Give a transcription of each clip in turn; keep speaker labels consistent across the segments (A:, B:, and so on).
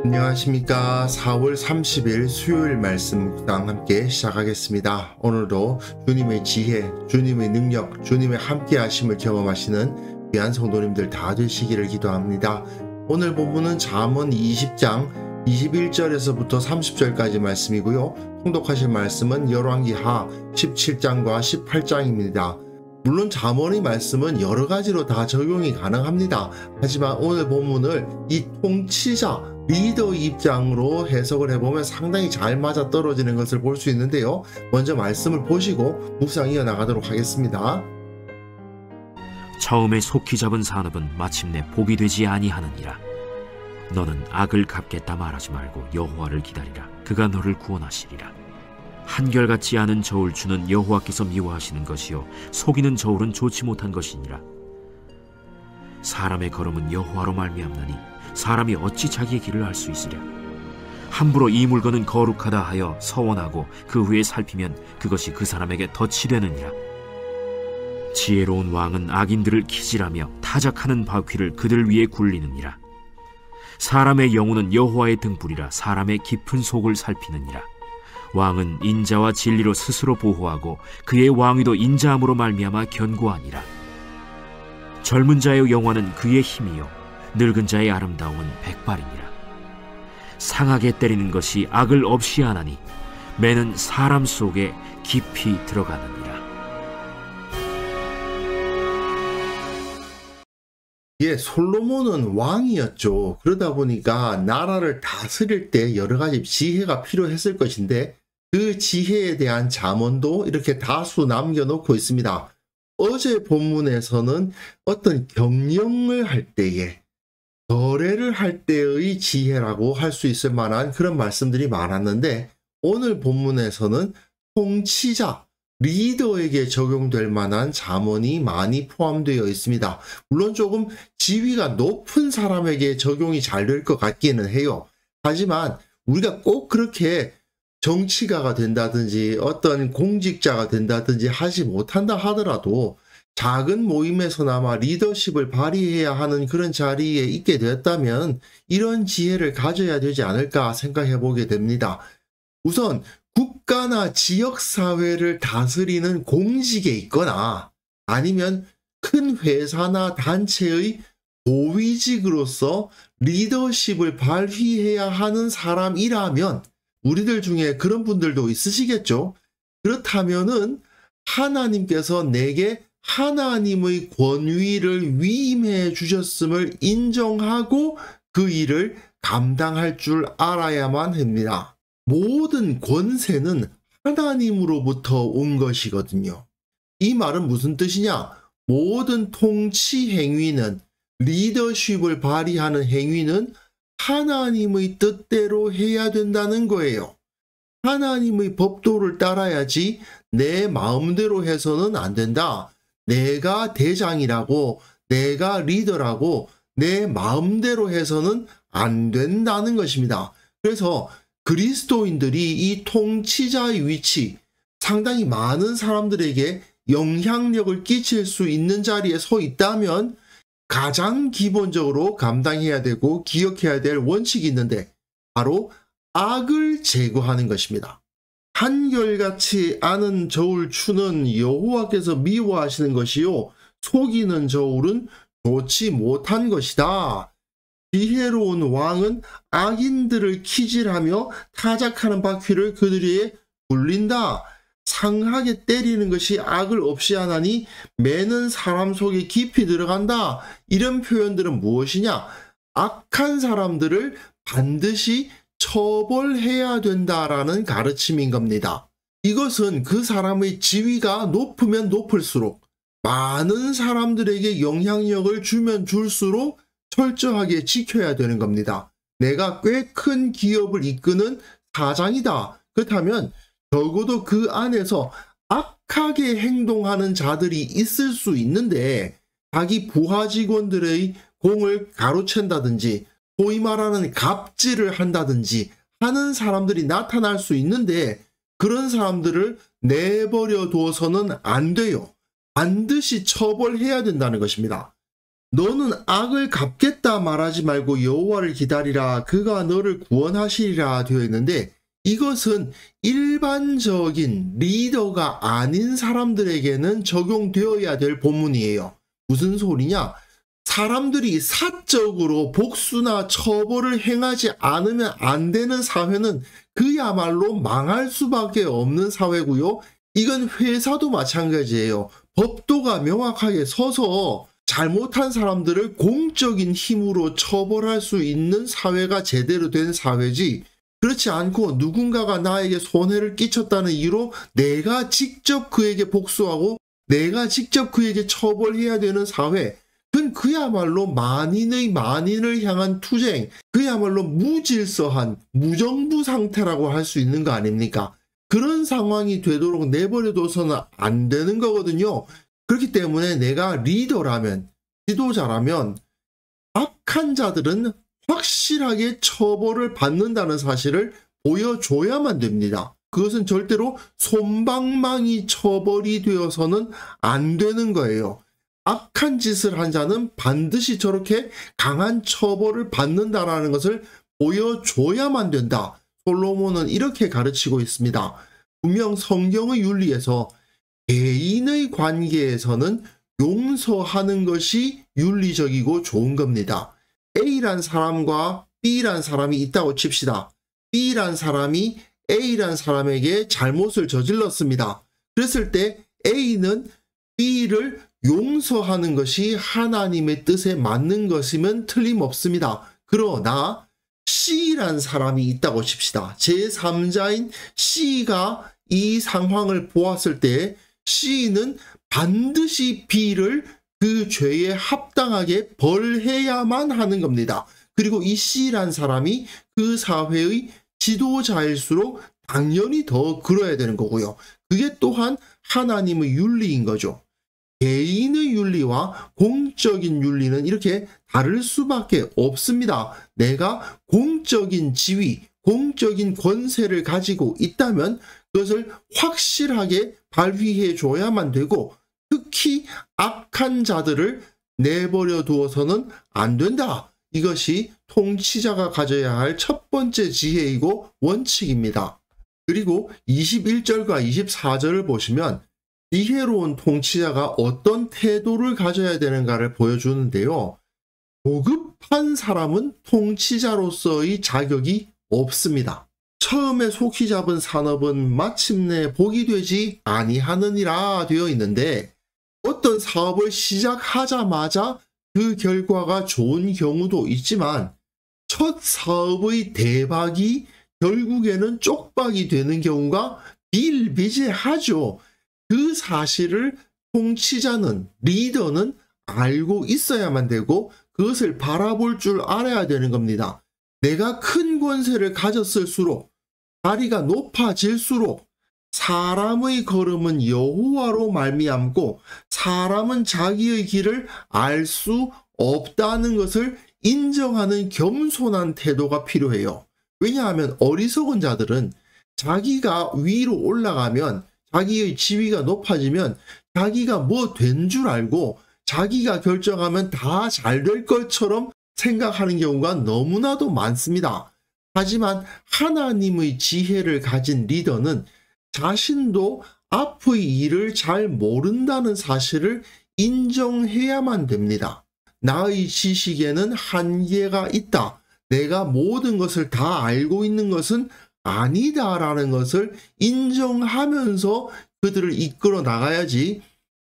A: 안녕하십니까. 4월 30일 수요일 말씀 묵상 함께 시작하겠습니다. 오늘도 주님의 지혜, 주님의 능력, 주님의 함께 하심을 경험하시는 귀한 성도님들 다 되시기를 기도합니다. 오늘 본문은 잠언 20장 21절에서부터 30절까지 말씀이고요. 통독하실 말씀은 열왕기하 17장과 18장입니다. 물론 잠언의 말씀은 여러 가지로 다 적용이 가능합니다. 하지만 오늘 본문을 이 통치자, 리더 입장으로 해석을 해보면 상당히 잘 맞아떨어지는 것을 볼 수 있는데요. 먼저 말씀을 보시고 묵상 이어나가도록 하겠습니다.
B: 처음에 속히 잡은 산업은 마침내 복이 되지 아니하느니라. 너는 악을 갚겠다 말하지 말고 여호와를 기다리라. 그가 너를 구원하시리라. 한결같지 않은 저울 주는 여호와께서 미워하시는 것이요 속이는 저울은 좋지 못한 것이니라. 사람의 걸음은 여호와로 말미암나니 사람이 어찌 자기의 길을 알 수 있으랴. 함부로 이 물건은 거룩하다 하여 서원하고 그 후에 살피면 그것이 그 사람에게 덫이 되느니라. 지혜로운 왕은 악인들을 기질하며 타작하는 바퀴를 그들 위에 굴리느니라. 사람의 영혼은 여호와의 등불이라 사람의 깊은 속을 살피느니라. 왕은 인자와 진리로 스스로 보호하고 그의 왕위도 인자함으로 말미암아 견고하니라. 젊은 자의 영화는 그의 힘이요 늙은 자의 아름다움은 백발이니라. 상하게 때리는 것이 악을 없이 하나니 매는 사람 속에 깊이 들어가느니라.
A: 솔로몬은 왕이었죠. 그러다 보니까 나라를 다스릴 때 여러 가지 지혜가 필요했을 것인데 그 지혜에 대한 잠언도 이렇게 다수 남겨놓고 있습니다. 어제 본문에서는 어떤 경영을 할 때에 거래를 할 때의 지혜라고 할 수 있을 만한 그런 말씀들이 많았는데 오늘 본문에서는 통치자, 리더에게 적용될 만한 잠언이 많이 포함되어 있습니다. 물론 조금 지위가 높은 사람에게 적용이 잘 될 것 같기는 해요. 하지만 우리가 꼭 그렇게 정치가가 된다든지 어떤 공직자가 된다든지 하지 못한다 하더라도 작은 모임에서나마 리더십을 발휘해야 하는 그런 자리에 있게 되었다면 이런 지혜를 가져야 되지 않을까 생각해 보게 됩니다. 우선 국가나 지역사회를 다스리는 공직에 있거나 아니면 큰 회사나 단체의 고위직으로서 리더십을 발휘해야 하는 사람이라면 우리들 중에 그런 분들도 있으시겠죠. 그렇다면은 하나님께서 내게 하나님의 권위를 위임해 주셨음을 인정하고 그 일을 감당할 줄 알아야만 합니다. 모든 권세는 하나님으로부터 온 것이거든요. 이 말은 무슨 뜻이냐? 모든 통치 행위는, 리더십을 발휘하는 행위는 하나님의 뜻대로 해야 된다는 거예요. 하나님의 법도를 따라야지 내 마음대로 해서는 안 된다. 내가 대장이라고, 내가 리더라고 내 마음대로 해서는 안 된다는 것입니다. 그래서 그리스도인들이 이 통치자의 위치, 상당히 많은 사람들에게 영향력을 끼칠 수 있는 자리에 서 있다면 가장 기본적으로 감당해야 되고 기억해야 될 원칙이 있는데 바로 악을 제거하는 것입니다. 한결같이 않은 저울 추는 여호와께서 미워하시는 것이요 속이는 저울은 좋지 못한 것이다. 지혜로운 왕은 악인들을 키질하며 타작하는 바퀴를 그들 위에 굴린다. 상하게 때리는 것이 악을 없이 하나니 매는 사람 속에 깊이 들어간다. 이런 표현들은 무엇이냐? 악한 사람들을 반드시 처벌해야 된다라는 가르침인 겁니다. 이것은 그 사람의 지위가 높으면 높을수록 많은 사람들에게 영향력을 주면 줄수록 철저하게 지켜야 되는 겁니다. 내가 꽤 큰 기업을 이끄는 사장이다. 그렇다면 적어도 그 안에서 악하게 행동하는 자들이 있을 수 있는데 자기 부하 직원들의 공을 가로챈다든지 소위 말하는 갑질을 한다든지 하는 사람들이 나타날 수 있는데 그런 사람들을 내버려 두어서는 안 돼요. 반드시 처벌해야 된다는 것입니다. 너는 악을 갚겠다 말하지 말고 여호와를 기다리라 그가 너를 구원하시리라 되어 있는데, 이것은 일반적인 리더가 아닌 사람들에게는 적용되어야 될 본문이에요. 무슨 소리냐? 사람들이 사적으로 복수나 처벌을 행하지 않으면 안 되는 사회는 그야말로 망할 수밖에 없는 사회고요. 이건 회사도 마찬가지예요. 법도가 명확하게 서서 잘못한 사람들을 공적인 힘으로 처벌할 수 있는 사회가 제대로 된 사회지, 그렇지 않고 누군가가 나에게 손해를 끼쳤다는 이유로 내가 직접 그에게 복수하고 내가 직접 그에게 처벌해야 되는 사회, 그건 그야말로 만인의 만인을 향한 투쟁, 그야말로 무질서한 무정부 상태라고 할 수 있는 거 아닙니까? 그런 상황이 되도록 내버려둬서는 안 되는 거거든요. 그렇기 때문에 내가 리더라면, 지도자라면 악한 자들은 확실하게 처벌을 받는다는 사실을 보여줘야만 됩니다. 그것은 절대로 솜방망이 처벌이 되어서는 안 되는 거예요. 악한 짓을 한 자는 반드시 저렇게 강한 처벌을 받는다라는 것을 보여줘야만 된다. 솔로몬은 이렇게 가르치고 있습니다. 분명 성경의 윤리에서 개인의 관계에서는 용서하는 것이 윤리적이고 좋은 겁니다. A란 사람과 B란 사람이 있다고 칩시다. B란 사람이 A란 사람에게 잘못을 저질렀습니다. 그랬을 때 A는 B를 용서하는 것이 하나님의 뜻에 맞는 것이면 틀림없습니다. 그러나 C란 사람이 있다고 칩시다. 제3자인 C가 이 상황을 보았을 때 C는 반드시 B를 그 죄에 합당하게 벌해야만 하는 겁니다. 그리고 이 C란 사람이 그 사회의 지도자일수록 당연히 더 그러야 되는 거고요. 그게 또한 하나님의 윤리인 거죠. 개인의 윤리와 공적인 윤리는 이렇게 다를 수밖에 없습니다. 내가 공적인 지위, 공적인 권세를 가지고 있다면 그것을 확실하게 발휘해 줘야만 되고, 특히 악한 자들을 내버려 두어서는 안 된다. 이것이 통치자가 가져야 할 첫 번째 지혜이고 원칙입니다. 그리고 21절과 24절을 보시면 지혜로운 통치자가 어떤 태도를 가져야 되는가를 보여주는데요. 조급한 사람은 통치자로서의 자격이 없습니다. 처음에 속히 잡은 산업은 마침내 복이 되지 아니하느니라 되어 있는데, 어떤 사업을 시작하자마자 그 결과가 좋은 경우도 있지만 첫 사업의 대박이 결국에는 쪽박이 되는 경우가 비일비재하죠. 그 사실을 통치자는, 리더는 알고 있어야만 되고 그것을 바라볼 줄 알아야 되는 겁니다. 내가 큰 권세를 가졌을수록, 자리가 높아질수록 사람의 걸음은 여호와로 말미암고 사람은 자기의 길을 알 수 없다는 것을 인정하는 겸손한 태도가 필요해요. 왜냐하면 어리석은 자들은 자기가 위로 올라가면, 자기의 지위가 높아지면 자기가 뭐 된 줄 알고 자기가 결정하면 다 잘 될 것처럼 생각하는 경우가 너무나도 많습니다. 하지만 하나님의 지혜를 가진 리더는 자신도 앞의 일을 잘 모른다는 사실을 인정해야만 됩니다. 나의 지식에는 한계가 있다. 내가 모든 것을 다 알고 있는 것은 아니다라는 것을 인정하면서 그들을 이끌어 나가야지,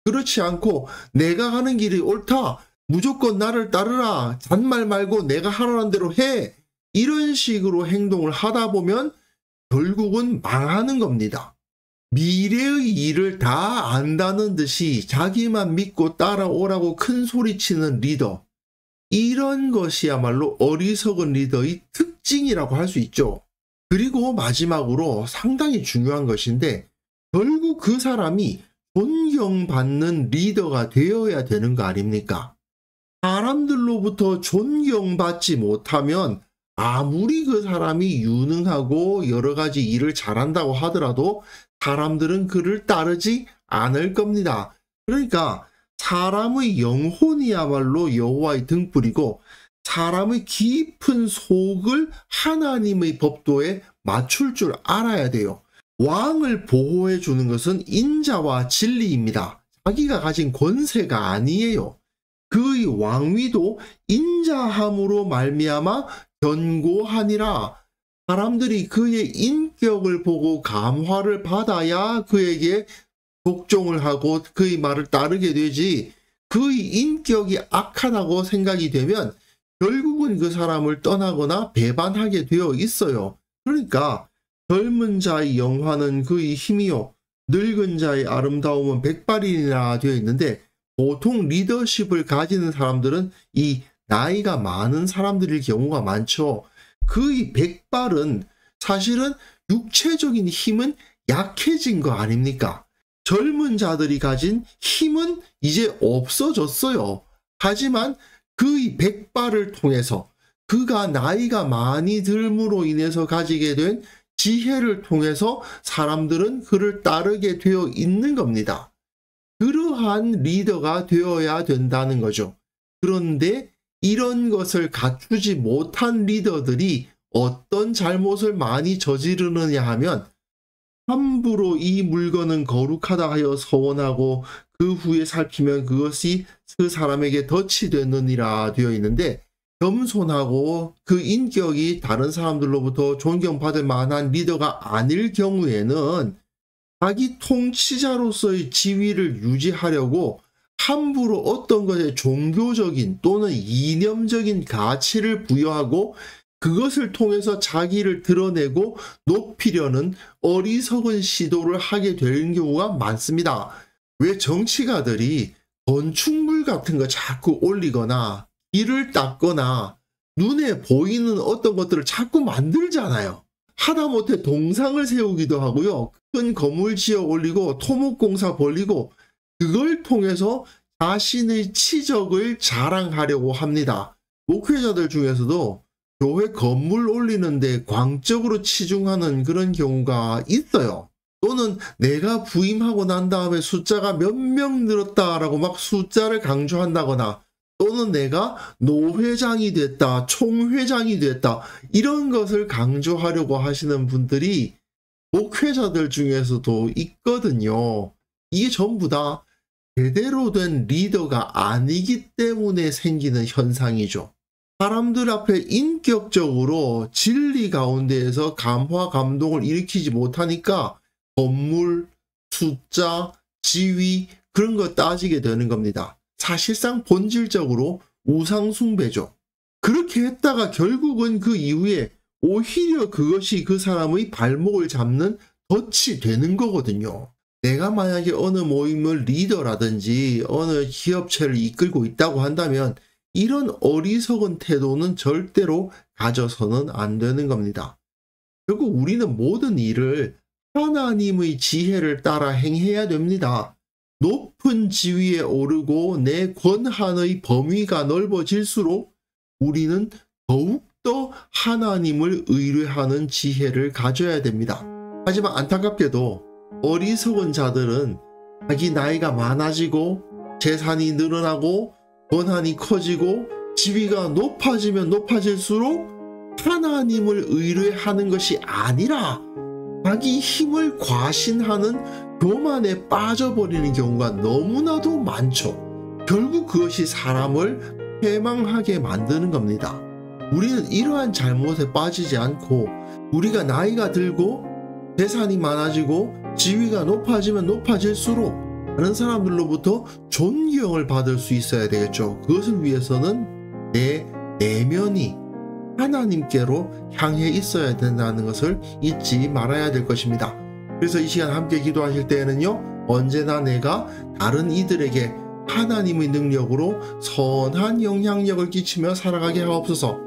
A: 그렇지 않고 내가 가는 길이 옳다, 무조건 나를 따르라, 잔말 말고 내가 하라는 대로 해, 이런 식으로 행동을 하다 보면 결국은 망하는 겁니다. 미래의 일을 다 안다는 듯이 자기만 믿고 따라오라고 큰 소리치는 리더, 이런 것이야말로 어리석은 리더의 특징이라고 할 수 있죠. 그리고 마지막으로 상당히 중요한 것인데, 결국 그 사람이 존경받는 리더가 되어야 되는 거 아닙니까? 사람들로부터 존경받지 못하면 아무리 그 사람이 유능하고 여러 가지 일을 잘한다고 하더라도 사람들은 그를 따르지 않을 겁니다. 그러니까 사람의 영혼이야말로 여호와의 등불이고 사람의 깊은 속을 하나님의 법도에 맞출 줄 알아야 돼요. 왕을 보호해 주는 것은 인자와 진리입니다. 자기가 가진 권세가 아니에요. 그의 왕위도 인자함으로 말미암아 견고하니라. 사람들이 그의 인격을 보고 감화를 받아야 그에게 복종을 하고 그의 말을 따르게 되지, 그의 인격이 악하다고 생각이 되면 결국은 그 사람을 떠나거나 배반하게 되어 있어요. 그러니까 젊은 자의 영화는 그의 힘이요 늙은 자의 아름다움은 백발이라 되어 있는데, 보통 리더십을 가지는 사람들은 이 나이가 많은 사람들일 경우가 많죠. 그의 백발은 사실은 육체적인 힘은 약해진 거 아닙니까? 젊은 자들이 가진 힘은 이제 없어졌어요. 하지만 그의 백발을 통해서 그가 나이가 많이 들므로 인해서 가지게 된 지혜를 통해서 사람들은 그를 따르게 되어 있는 겁니다. 그러한 리더가 되어야 된다는 거죠. 그런데 이런 것을 갖추지 못한 리더들이 어떤 잘못을 많이 저지르느냐 하면, 함부로 이 물건은 거룩하다 하여 서원하고 그 후에 살피면 그것이 그 사람에게 덫이 되느니라 되어 있는데, 겸손하고 그 인격이 다른 사람들로부터 존경받을 만한 리더가 아닐 경우에는 자기 통치자로서의 지위를 유지하려고 함부로 어떤 것에 종교적인 또는 이념적인 가치를 부여하고 그것을 통해서 자기를 드러내고 높이려는 어리석은 시도를 하게 되는 경우가 많습니다. 왜 정치가들이 건축물 같은 거 자꾸 올리거나 길을 닦거나 눈에 보이는 어떤 것들을 자꾸 만들잖아요. 하다못해 동상을 세우기도 하고요. 큰 건물 지어 올리고 토목공사 벌리고 그걸 통해서 자신의 치적을 자랑하려고 합니다. 목회자들 중에서도 교회 건물 올리는데 광적으로 치중하는 그런 경우가 있어요. 또는 내가 부임하고 난 다음에 숫자가 몇 명 늘었다라고 막 숫자를 강조한다거나, 또는 내가 노회장이 됐다, 총회장이 됐다, 이런 것을 강조하려고 하시는 분들이 목회자들 중에서도 있거든요. 이게 전부 다 제대로 된 리더가 아니기 때문에 생기는 현상이죠. 사람들 앞에 인격적으로 진리 가운데에서 감화 감동을 일으키지 못하니까 건물, 숫자, 지위 그런 거 따지게 되는 겁니다. 사실상 본질적으로 우상숭배죠. 그렇게 했다가 결국은 그 이후에 오히려 그것이 그 사람의 발목을 잡는 덫이 되는 거거든요. 내가 만약에 어느 모임을 리더라든지 어느 기업체를 이끌고 있다고 한다면 이런 어리석은 태도는 절대로 가져서는 안 되는 겁니다. 결국 우리는 모든 일을 하나님의 지혜를 따라 행해야 됩니다. 높은 지위에 오르고 내 권한의 범위가 넓어질수록 우리는 더욱더 하나님을 의뢰하는 지혜를 가져야 됩니다. 하지만 안타깝게도 어리석은 자들은 자기 나이가 많아지고 재산이 늘어나고 권한이 커지고 지위가 높아지면 높아질수록 하나님을 의뢰하는 것이 아니라 자기 힘을 과신하는 교만에 빠져버리는 경우가 너무나도 많죠. 결국 그것이 사람을 패망하게 만드는 겁니다. 우리는 이러한 잘못에 빠지지 않고 우리가 나이가 들고 재산이 많아지고 지위가 높아지면 높아질수록 다른 사람들로부터 존경을 받을 수 있어야 되겠죠. 그것을 위해서는 내 내면이 하나님께로 향해 있어야 된다는 것을 잊지 말아야 될 것입니다. 그래서 이 시간 함께 기도하실 때에는요, 언제나 내가 다른 이들에게 하나님의 능력으로 선한 영향력을 끼치며 살아가게 하옵소서.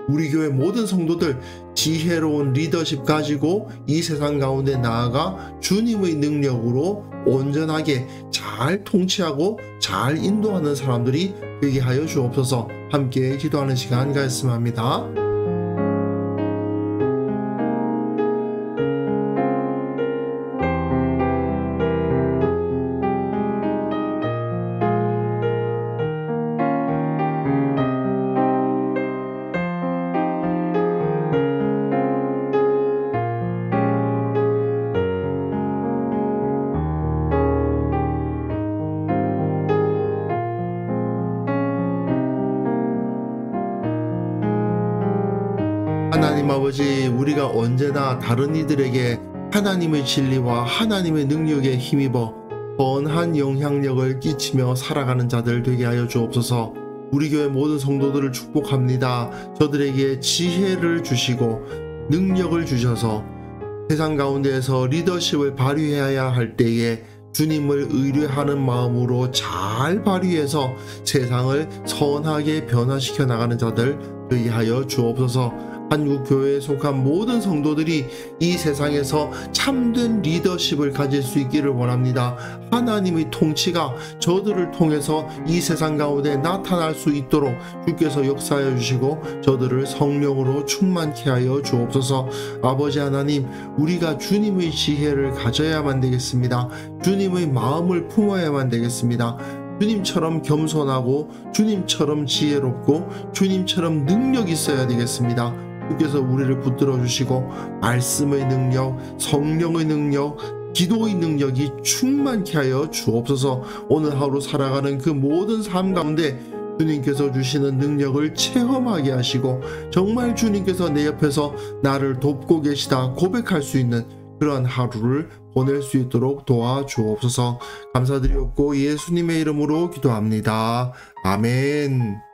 A: 우리 교회 모든 성도들 지혜로운 리더십 가지고 이 세상 가운데 나아가 주님의 능력으로 온전하게 잘 통치하고 잘 인도하는 사람들이 되게 하여 주옵소서. 함께 기도하는 시간 가졌으면 합니다. 하나님 아버지, 우리가 언제나 다른 이들에게 하나님의 진리와 하나님의 능력에 힘입어 선한 영향력을 끼치며 살아가는 자들 되게 하여 주옵소서. 우리 교회 모든 성도들을 축복합니다. 저들에게 지혜를 주시고 능력을 주셔서 세상 가운데에서 리더십을 발휘해야 할 때에 주님을 의뢰하는 마음으로 잘 발휘해서 세상을 선하게 변화시켜 나가는 자들 되게 하여 주옵소서. 한국교회에 속한 모든 성도들이 이 세상에서 참된 리더십을 가질 수 있기를 원합니다. 하나님의 통치가 저들을 통해서 이 세상 가운데 나타날 수 있도록 주께서 역사하여 주시고 저들을 성령으로 충만케 하여 주옵소서. 아버지 하나님, 우리가 주님의 지혜를 가져야만 되겠습니다. 주님의 마음을 품어야만 되겠습니다. 주님처럼 겸손하고 주님처럼 지혜롭고 주님처럼 능력이 있어야 되겠습니다. 주께서 우리를 붙들어 주시고 말씀의 능력, 성령의 능력, 기도의 능력이 충만케 하여 주옵소서. 오늘 하루 살아가는 그 모든 삶 가운데 주님께서 주시는 능력을 체험하게 하시고 정말 주님께서 내 옆에서 나를 돕고 계시다 고백할 수 있는 그런 하루를 보낼 수 있도록 도와주옵소서. 감사드리옵고 예수님의 이름으로 기도합니다. 아멘.